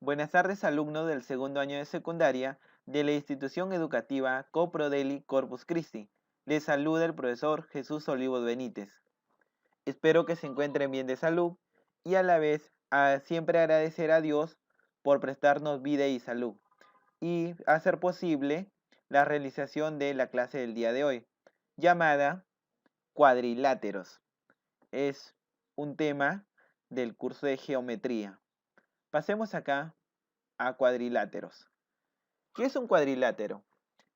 Buenas tardes, alumnos del segundo año de secundaria de la institución educativa Coprodeli Corpus Christi. Les saluda el profesor Jesús Olivos Benítez. Espero que se encuentren bien de salud y a la vez siempre agradecer a Dios por prestarnos vida y salud y hacer posible la realización de la clase del día de hoy, llamada cuadriláteros. Es un tema del curso de geometría. Pasemos acá a cuadriláteros. ¿Qué es un cuadrilátero?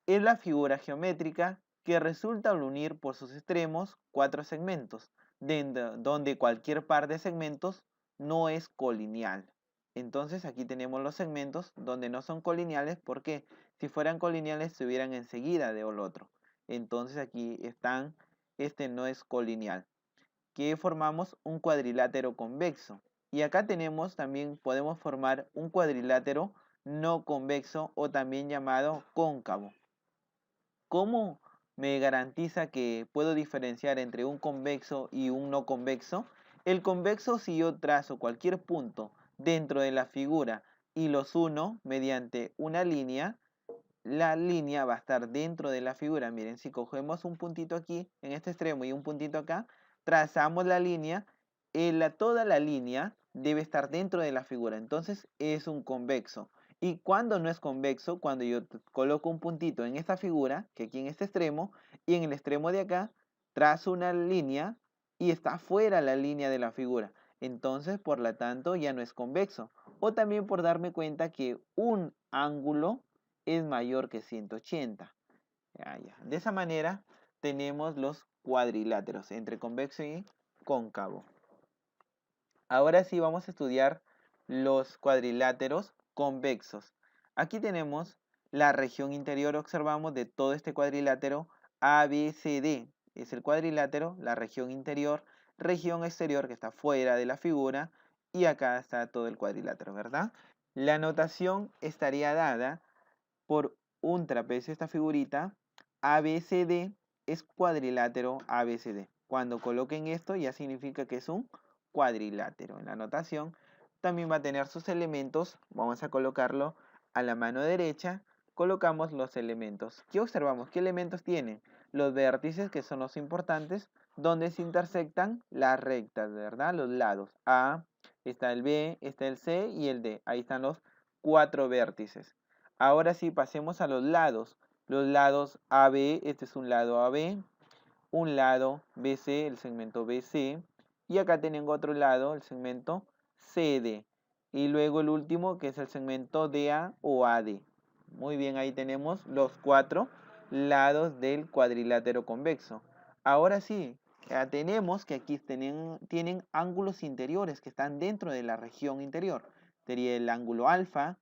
Es la figura geométrica que resulta al unir por sus extremos cuatro segmentos, donde cualquier par de segmentos no es colineal. Entonces aquí tenemos los segmentos donde no son colineales porque si fueran colineales se hubieran enseguida de el otro. Entonces aquí están, este no es colineal. Que formamos un cuadrilátero convexo. Y acá tenemos también, podemos formar un cuadrilátero no convexo o también llamado cóncavo. ¿Cómo me garantiza que puedo diferenciar entre un convexo y un no convexo? El convexo, si yo trazo cualquier punto dentro de la figura y los uno mediante una línea, la línea va a estar dentro de la figura. Miren, si cogemos un puntito aquí en este extremo y un puntito acá, trazamos la línea, toda la línea debe estar dentro de la figura. Entonces es un convexo. Y cuando no es convexo, cuando yo coloco un puntito en esta figura, que aquí en este extremo, y en el extremo de acá, trazo una línea y está fuera la línea de la figura. Entonces, por lo tanto, ya no es convexo. O también por darme cuenta que un ángulo es mayor que 180. De esa manera tenemos los cuadriláteros entre convexo y cóncavo. Ahora sí vamos a estudiar los cuadriláteros convexos. Aquí tenemos la región interior, observamos, de todo este cuadrilátero ABCD. Es el cuadrilátero, la región interior, región exterior que está fuera de la figura y acá está todo el cuadrilátero, ¿verdad? La notación estaría dada por un trapecio, esta figurita, ABCD es cuadrilátero ABCD. Cuando coloquen esto ya significa que es un cuadrilátero. En la notación también va a tener sus elementos. Vamos a colocarlo a la mano derecha. Colocamos los elementos. ¿Qué observamos? ¿Qué elementos tienen? Los vértices, que son los importantes, donde se intersectan las rectas, ¿verdad? Los lados. A, está el B, está el C y el D. Ahí están los cuatro vértices. Ahora sí, pasemos a los lados. Los lados AB, este es un lado AB, un lado BC, el segmento BC, y acá tengo otro lado, el segmento CD. Y luego el último, que es el segmento DA o AD. Muy bien, ahí tenemos los cuatro lados del cuadrilátero convexo. Ahora sí, tenemos que aquí tienen ángulos interiores que están dentro de la región interior. Sería el ángulo alfa,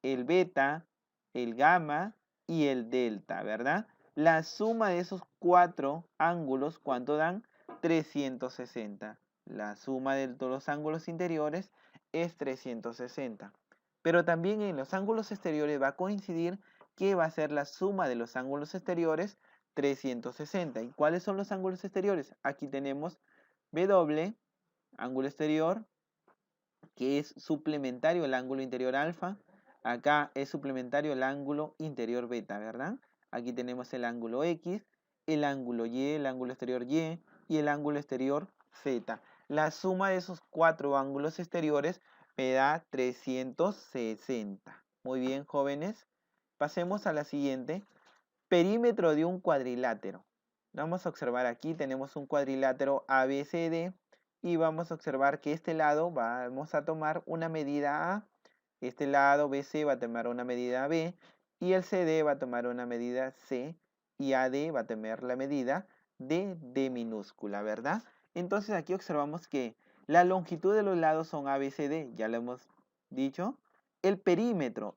el beta, el gamma y el delta, ¿verdad? La suma de esos cuatro ángulos, ¿cuánto dan? 360. La suma de todos los ángulos interiores es 360. Pero también en los ángulos exteriores va a coincidir que va a ser la suma de los ángulos exteriores 360. ¿Y cuáles son los ángulos exteriores? Aquí tenemos W, ángulo exterior, que es suplementario al ángulo interior alfa. Acá es suplementario el ángulo interior beta, ¿verdad? Aquí tenemos el ángulo X, el ángulo Y, el ángulo exterior Y y el ángulo exterior Z. La suma de esos cuatro ángulos exteriores me da 360. Muy bien, jóvenes. Pasemos a la siguiente. Perímetro de un cuadrilátero. Vamos a observar aquí, tenemos un cuadrilátero ABCD y vamos a observar que este lado vamos a tomar una medida A, este lado BC va a tomar una medida B y el CD va a tomar una medida C y AD va a tomar la medida de D minúscula, ¿verdad? Entonces aquí observamos que la longitud de los lados son ABCD, ya lo hemos dicho. El perímetro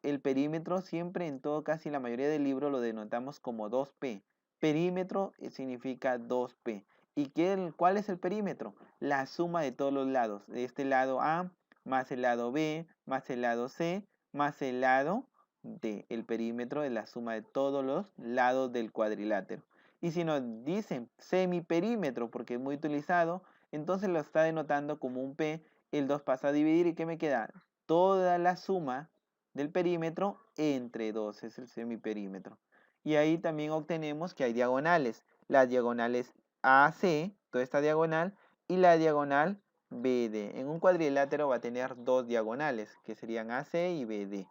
siempre en todo casi la mayoría del libro lo denotamos como 2P. Perímetro significa 2P. ¿Y cuál es el perímetro? La suma de todos los lados. De este lado A, más el lado B, más el lado C, más el lado D. El perímetro es la suma de todos los lados del cuadrilátero. Y si nos dicen semiperímetro, porque es muy utilizado, entonces lo está denotando como un P, el 2 pasa a dividir y ¿qué me queda? toda la suma del perímetro entre 2, es el semiperímetro. Y ahí también obtenemos que hay diagonales. Las diagonales AC, toda esta diagonal, y la diagonal BD. En un cuadrilátero va a tener dos diagonales, que serían AC y BD.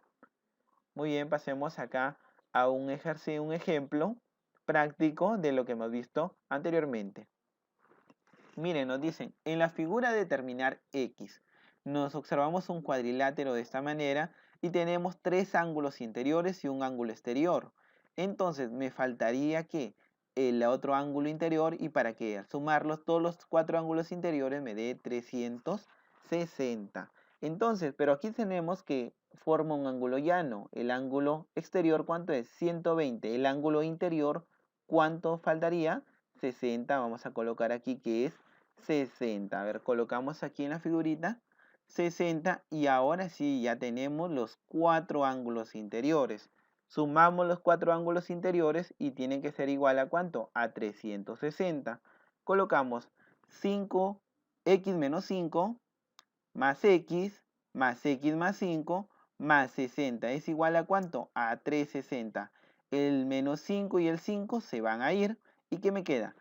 Muy bien, pasemos acá a un ejemplo práctico de lo que hemos visto anteriormente. Miren, nos dicen, en la figura de determinar X, nos observamos un cuadrilátero de esta manera y tenemos tres ángulos interiores y un ángulo exterior. Entonces me faltaría que el otro ángulo interior, y para que al sumarlos todos los cuatro ángulos interiores me dé 360. Entonces, pero aquí tenemos que forma un ángulo llano. El ángulo exterior, ¿cuánto es? 120. El ángulo interior, ¿cuánto faltaría? 60. Vamos a colocar aquí que es 60. A ver, colocamos aquí en la figurita 60 y ahora sí ya tenemos los cuatro ángulos interiores. Sumamos los cuatro ángulos interiores y tienen que ser igual a ¿cuánto? A 360. Colocamos 5x menos 5 más x más 5 más 60. ¿Es igual a cuánto? A 360. El menos 5 y el 5 se van a ir. ¿Y qué me queda?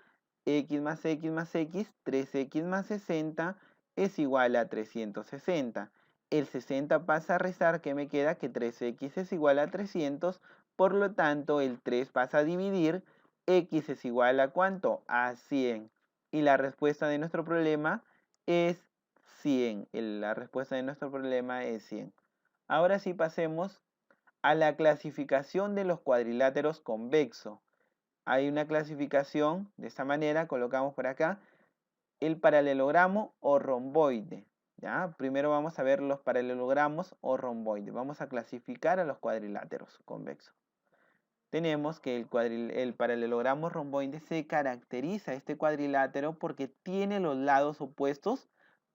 X más x más x, 3x más 60 es igual a 360. El 60 pasa a restar, ¿qué me queda? Que 3x es igual a 300, por lo tanto el 3 pasa a dividir, x es igual a ¿cuánto? A 100. Y la respuesta de nuestro problema es 100. La respuesta de nuestro problema es 100. Ahora sí pasemos a la clasificación de los cuadriláteros convexos. Hay una clasificación de esta manera, colocamos por acá el paralelogramo o romboide. ¿Ya? Primero vamos a ver los paralelogramos o romboides. Vamos a clasificar a los cuadriláteros convexos. Tenemos que el paralelogramo romboide se caracteriza este cuadrilátero porque tiene los lados opuestos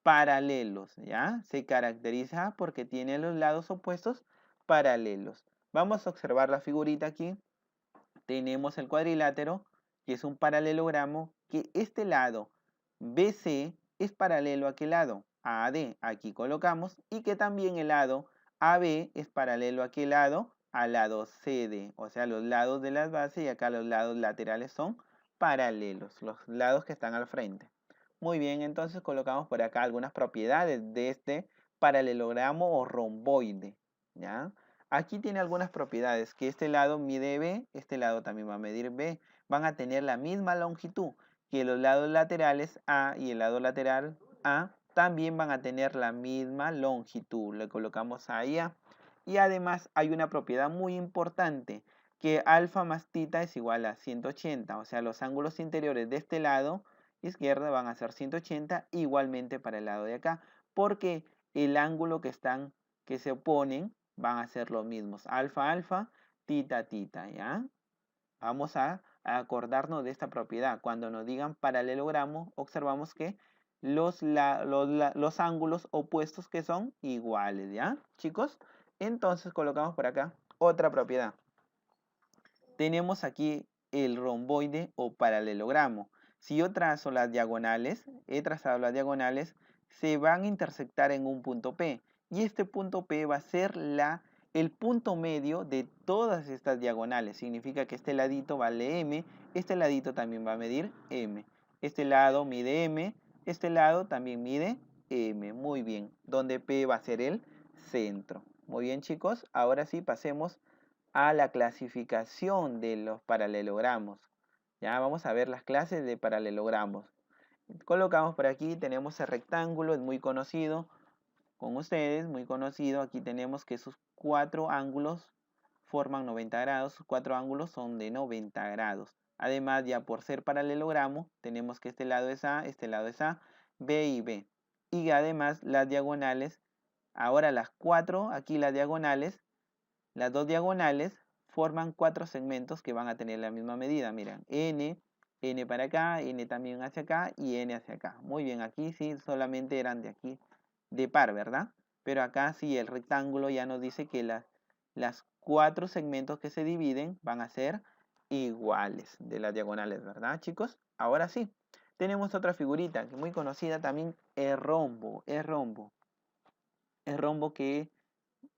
paralelos, ¿ya? Se caracteriza porque tiene los lados opuestos paralelos. Vamos a observar la figurita aquí. Tenemos el cuadrilátero, que es un paralelogramo, que este lado BC es paralelo a aquel lado AD, aquí colocamos, y que también el lado AB es paralelo a aquel lado, al lado CD, o sea, los lados de las bases y acá los lados laterales son paralelos, los lados que están al frente. Muy bien, entonces colocamos por acá algunas propiedades de este paralelogramo o romboide, ¿ya? Aquí tiene algunas propiedades, que este lado mide B, este lado también va a medir B. Van a tener la misma longitud, que los lados laterales A y el lado lateral A también van a tener la misma longitud. Le colocamos ahí A. Y además hay una propiedad muy importante, que alfa más tita es igual a 180. O sea, los ángulos interiores de este lado izquierdo van a ser 180, igualmente para el lado de acá, porque el ángulo que se oponen van a ser los mismos. Alfa, alfa, tita, tita, ¿ya? Vamos a acordarnos de esta propiedad. Cuando nos digan paralelogramo, observamos que los ángulos opuestos que son iguales, ¿ya? Chicos, entonces colocamos por acá otra propiedad. Tenemos aquí el romboide o paralelogramo. Si yo trazo las diagonales, he trazado las diagonales, se van a intersectar en un punto P. Y este punto P va a ser el punto medio de todas estas diagonales. Significa que este ladito vale M, este ladito también va a medir M. Este lado mide M, este lado también mide M. Muy bien, donde P va a ser el centro. Muy bien, chicos, ahora sí pasemos a la clasificación de los paralelogramos. Ya vamos a ver las clases de paralelogramos. Colocamos por aquí, tenemos el rectángulo, es muy conocido con ustedes, muy conocido. Aquí tenemos que sus cuatro ángulos forman 90 grados, sus cuatro ángulos son de 90 grados. Además, ya por ser paralelogramo, tenemos que este lado es A, este lado es A, B y B. Y además las diagonales, ahora las cuatro, aquí las dos diagonales forman cuatro segmentos que van a tener la misma medida. Miren, N, N para acá, N también hacia acá y N hacia acá. Muy bien, aquí sí solamente eran de aquí, de par, ¿verdad? Pero acá sí el rectángulo ya nos dice que las cuatro segmentos que se dividen van a ser iguales de las diagonales, ¿verdad, chicos? Ahora sí, tenemos otra figurita que es muy conocida también, el rombo. El rombo que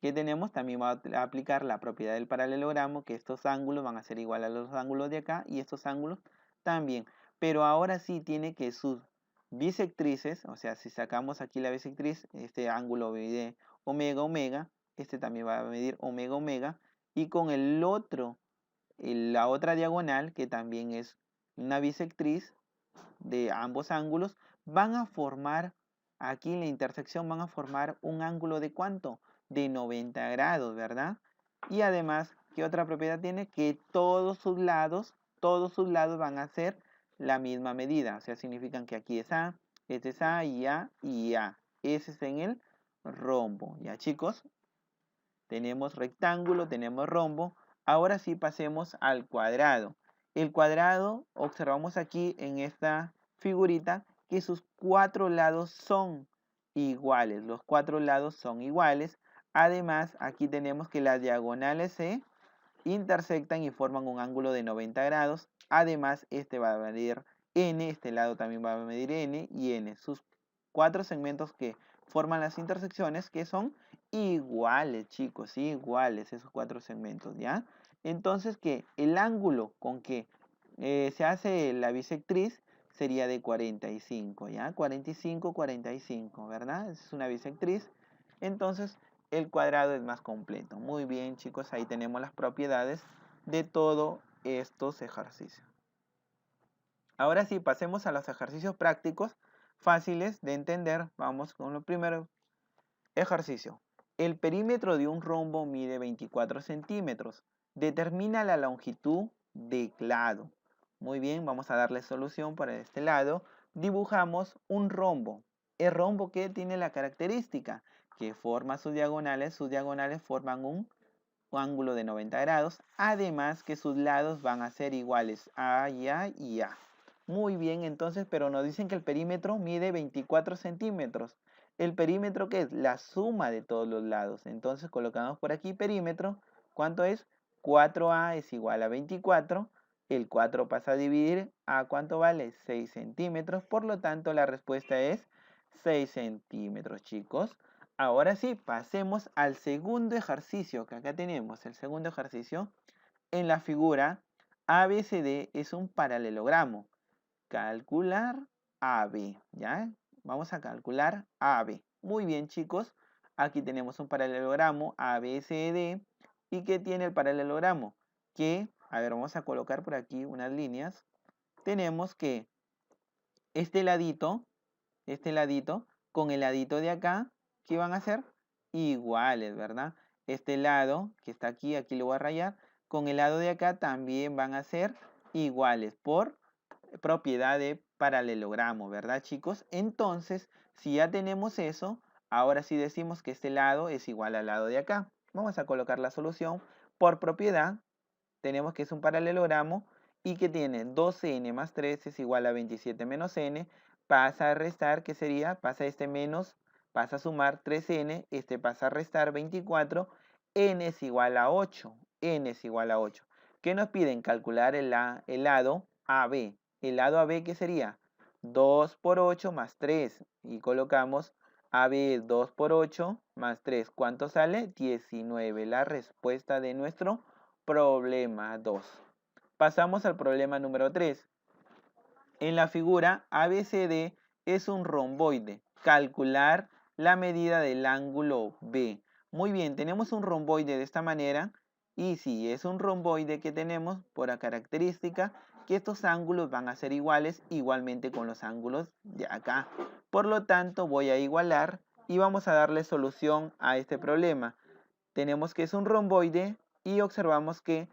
¿qué tenemos? También va a aplicar la propiedad del paralelogramo, que estos ángulos van a ser igual a los ángulos de acá y estos ángulos también. Pero ahora sí tiene que sus bisectrices, o sea, si sacamos aquí la bisectriz, este ángulo mide omega, omega, este también va a medir omega, omega, y con el otro, la otra diagonal, que también es una bisectriz de ambos ángulos, van a formar, aquí en la intersección van a formar un ángulo de ¿cuánto? De 90 grados, ¿verdad? Y además, ¿qué otra propiedad tiene? Que todos sus lados van a ser la misma medida. O sea, significan que aquí es A, este es A y A y A. Ese es en el rombo. ¿Ya, chicos? Tenemos rectángulo, tenemos rombo. Ahora sí pasemos al cuadrado. El cuadrado, observamos aquí en esta figurita que sus cuatro lados son iguales. Los cuatro lados son iguales. Además, aquí tenemos que las diagonales se intersectan y forman un ángulo de 90 grados. Además, este va a medir n, este lado también va a medir n y n. Sus cuatro segmentos que forman las intersecciones, que son iguales, chicos, iguales esos cuatro segmentos, ¿ya? Entonces, que el ángulo con que se hace la bisectriz sería de 45, ¿ya? 45, 45, ¿verdad? Es una bisectriz. Entonces, el cuadrado es más completo. Muy bien, chicos, ahí tenemos las propiedades de todos estos ejercicios. Ahora sí, pasemos a los ejercicios prácticos fáciles de entender. Vamos con el primer ejercicio. El perímetro de un rombo mide 24 centímetros. Determina la longitud del lado. Muy bien, vamos a darle solución para este lado. Dibujamos un rombo. El rombo que tiene la característica que forma sus diagonales forman un ángulo de 90 grados. Además que sus lados van a ser iguales a y a y a. Muy bien, entonces, pero nos dicen que el perímetro mide 24 centímetros. ¿El perímetro qué es? La suma de todos los lados. Entonces colocamos por aquí perímetro. ¿Cuánto es? 4a es igual a 24. El 4 pasa a dividir. ¿A cuánto vale? 6 centímetros. Por lo tanto, la respuesta es 6 centímetros, chicos. Ahora sí, pasemos al segundo ejercicio que acá tenemos. El segundo ejercicio, en la figura ABCD es un paralelogramo. Calcular AB, ¿ya? Vamos a calcular AB. Muy bien, chicos. Aquí tenemos un paralelogramo ABCD. ¿Y qué tiene el paralelogramo? Que, a ver, vamos a colocar por aquí unas líneas. Tenemos que este ladito, con el ladito de acá, ¿qué van a hacer? Iguales, ¿verdad? Este lado que está aquí, aquí lo voy a rayar, con el lado de acá también van a ser iguales por propiedad de paralelogramo, ¿verdad, chicos? Entonces, si ya tenemos eso, ahora sí decimos que este lado es igual al lado de acá. Vamos a colocar la solución por propiedad. Tenemos que es un paralelogramo y que tiene 12n más 3 es igual a 27 menos n. Pasa a restar, ¿qué sería? Pasa este menos, pasa a sumar 3n, este pasa a restar 24, n es igual a 8, n es igual a 8. ¿Qué nos piden? Calcular el lado AB. El lado AB, ¿qué sería? 2 por 8 más 3. Y colocamos AB 2 por 8 más 3. ¿Cuánto sale? 19. La respuesta de nuestro problema 2. Pasamos al problema número 3. En la figura ABCD es un romboide. Calcular la medida del ángulo B. Muy bien, tenemos un romboide de esta manera. Y si es un romboide que tenemos por la característica que estos ángulos van a ser iguales igualmente con los ángulos de acá. Por lo tanto, voy a igualar y vamos a darle solución a este problema. Tenemos que es un romboide y observamos que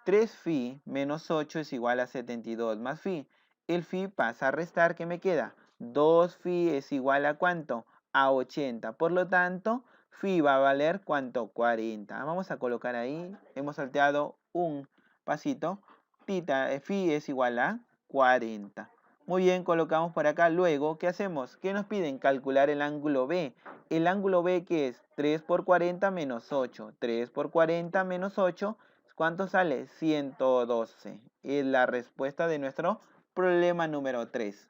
3φ menos 8 es igual a 72 más φ. El φ pasa a restar, ¿qué me queda? 2φ es igual a ¿cuánto? A 80. Por lo tanto, φ va a valer ¿cuánto? 40. Vamos a colocar ahí, hemos salteado un pasito. Φ es igual a 40. Muy bien, colocamos por acá. Luego, ¿qué hacemos? ¿Qué nos piden? Calcular el ángulo B. El ángulo B, ¿qué es? 3 por 40 menos 8. 3 por 40 menos 8. ¿Cuánto sale? 112. Es la respuesta de nuestro problema número 3.